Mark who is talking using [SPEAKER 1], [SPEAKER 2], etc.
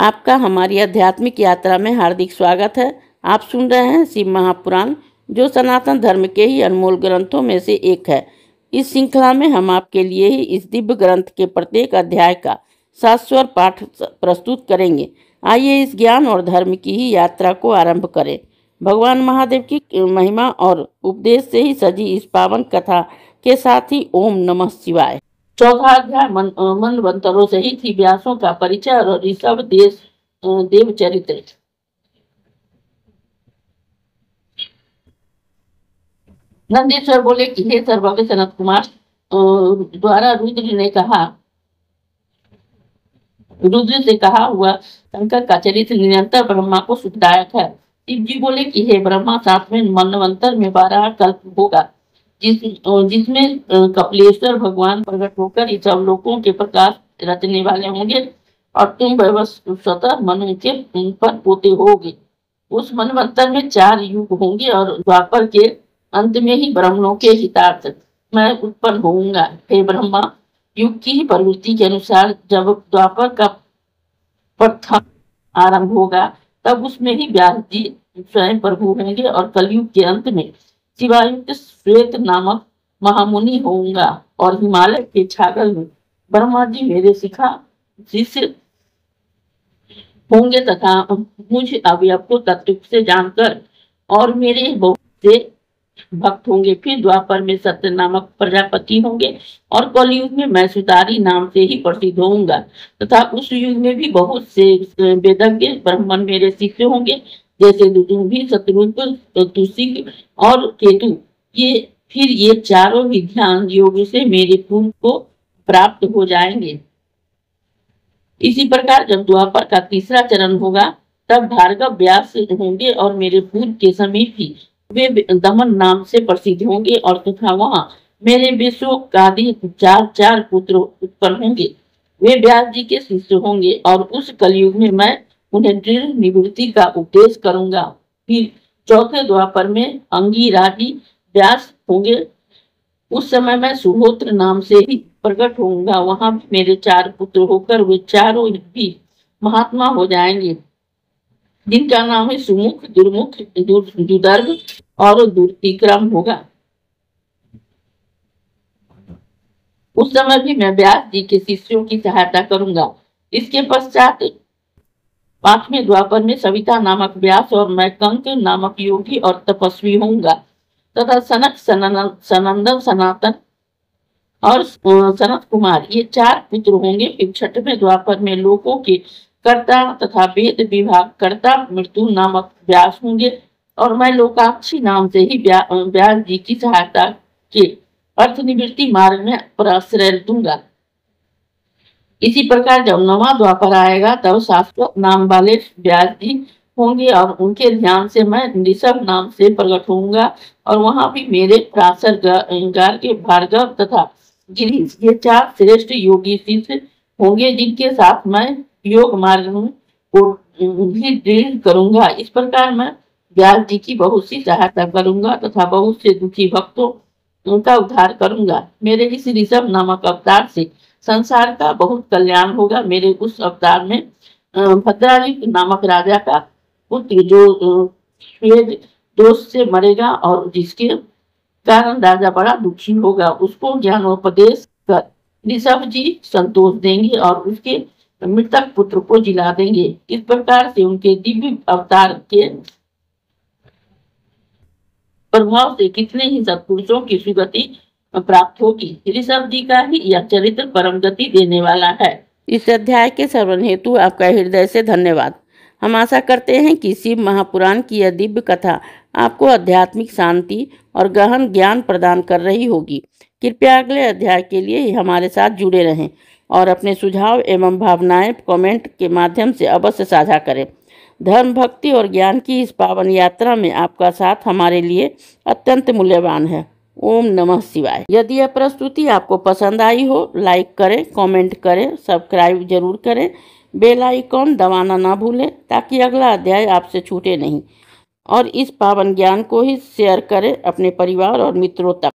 [SPEAKER 1] आपका हमारी आध्यात्मिक यात्रा में हार्दिक स्वागत है। आप सुन रहे हैं शिव महापुराण, जो सनातन धर्म के ही अनमोल ग्रंथों में से एक है। इस श्रृंखला में हम आपके लिए ही इस दिव्य ग्रंथ के प्रत्येक अध्याय का शाश्वत पाठ प्रस्तुत करेंगे। आइए इस ज्ञान और धर्म की ही यात्रा को आरंभ करें। भगवान महादेव की महिमा और उपदेश से ही सजी इस पावन कथा के साथ ही ओम नमः शिवाय। चौथा अध्याय मनवंतरों सहित ही व्यासों का परिचय और ऋषभ देव चरित्र। नंदीश्वर बोले कि हे सर्वज्ञ सनत कुमार, द्वारा रुद्र से कहा हुआ शंकर का चरित्र निरंतर ब्रह्मा को सुखदायक है। शिव जी बोले कि हे ब्रह्मा, 7वें मनवंतर में 12 कल्प होगा, जिसमें कपिलेश्वर भगवान प्रकट होकर इस अवलोकों के प्रकाश रचने वाले होंगे और तुम स्वतः मनु के पर पोते होगे। उस मनवंतर में 4 युग होंगे और द्वापर के अंत में ही ब्राह्मणों के हितार्थ मैं उत्पन्न होऊंगा। हे ब्रह्मा, युग की ही प्रवृत्ति के अनुसार जब द्वापर का प्रथम आरंभ होगा, तब उसमें ही व्यास जी स्वयं प्रभु होंगे और कलयुग के अंत में शिवायुक्त श्वेत नामक महामुनि होऊंगा और हिमालय के छागल में ब्रह्मा जी मेरे शिष्य होंगे तथा मुझ अवयव को तत्व से जानकर और मेरे बहुत से भक्त होंगे। फिर द्वापर में सत्य नामक प्रजापति होंगे और कलयुग में मैं सुतारी नाम से ही प्रसिद्ध होऊंगा तथा उस युग में भी बहुत से वेदज्ञ ब्राह्मण मेरे शिष्य होंगे, जैसे दुदुम्भी, शत्रुघ्न, तुसिग और केतु। ये चारों भी ध्यान योग से मेरे फूल को प्राप्त हो जाएंगे। इसी प्रकार जब द्वापर का तीसरा चरण होगा, तब भार्गव व्यास होंगे और मेरे फूल के समीप ही वे दमन नाम से प्रसिद्ध होंगे और तथा वहां मेरे विश्व आदि 4 पुत्र उत्पन्न होंगे। वे व्यास जी के शिष्य होंगे और उस कलयुग में मैं उन्हें दृढ़ निवृत्ति का उपदेश करूंगा। फिर चौथे द्वापर में अंगिराजी व्यास होंगे। उस समय मैं सुहोत्र नाम से ही प्रकट होऊंगा। वहां भी मेरे 4 पुत्र होकर वे चारों भी महात्मा हो जाएंगे, जिनका नाम है सुमुख, दुर्मुख, दुर्दर्भ और दुर्तिक्रम होगा। उस समय भी मैं व्यास जी के शिष्यों की सहायता करूंगा। इसके पश्चात 5वें द्वापर में सविता नामक व्यास और मैं कंक नामक योगी और तपस्वी होऊंगा तथा सनक, सनंदन, सनातन और सनत कुमार, ये 4 पुत्र होंगे। फिर 6वें द्वापर में लोकों के कर्ता तथा वेद विभाग कर्ता मृत्यु नामक व्यास होंगे और मैं लोकाक्षी नाम से ही व्यास जी की सहायता के अर्थ निवृत्ति मार्ग में प्रश्रय दूंगा। इसी प्रकार जब 9वां द्वापर आएगा, तब शाश्वत नाम वाले व्यास जी होंगे और उनके ध्यान से मैं ऋषभ नाम से प्रकट होऊंगा और वहां भी मेरे प्रासर गार्ग्य, भार्गव तथा गिरीश, ये 4 श्रेष्ठ योगी शिष्य होंगे, जिनके साथ मैं योग मार्ग को भी दृढ़ करूंगा। इस प्रकार मैं व्यास जी की बहुत सी सहायता करूंगा तथा बहुत से दुखी भक्तों उनका उद्धार करूंगा। मेरे इस ऋषभ नामक अवतार से संसार का बहुत कल्याण होगा। मेरे उस अवतार में भद्रायुक्त नामक राजा का पुत्र जो श्वेत दोष से मरेगा और जिसके कारण राजा बड़ा दुखी होगा, उसको ज्ञानोपदेश कर ऋषभ जी संतोष देंगे और उसके मृतक पुत्र को जिला देंगे। इस प्रकार से उनके दिव्य अवतार के प्रभाव से कितने ही सत्पुरुषों की सुगति प्राप्त होगी। ऋषभ जी का ही यह चरित्र परम गति देने वाला है। इस अध्याय के श्रवण हेतु आपका हृदय से धन्यवाद। हम आशा करते हैं कि शिव महापुराण की यह दिव्य कथा आपको आध्यात्मिक शांति और गहन ज्ञान प्रदान कर रही होगी। कृपया अगले अध्याय के लिए हमारे साथ जुड़े रहें और अपने सुझाव एवं भावनाएं कमेंट के माध्यम से अवश्य साझा करें। धर्म, भक्ति और ज्ञान की इस पावन यात्रा में आपका साथ हमारे लिए अत्यंत मूल्यवान है। ओम नमः शिवाय। यदि यह प्रस्तुति आपको पसंद आई हो, लाइक करें, कमेंट करें, सब्सक्राइब जरूर करें, बेल आइकॉन दबाना ना भूलें ताकि अगला अध्याय आपसे छूटे नहीं, और इस पावन ज्ञान को ही शेयर करें अपने परिवार और मित्रों तक।